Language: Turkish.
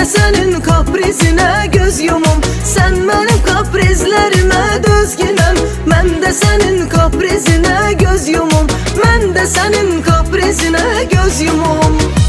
de senin kaprizine göz yumum. Sen benim kaprizlerime düzgünüm. Ben de senin kaprizine göz yumum. Ben de senin kaprizine göz yumum.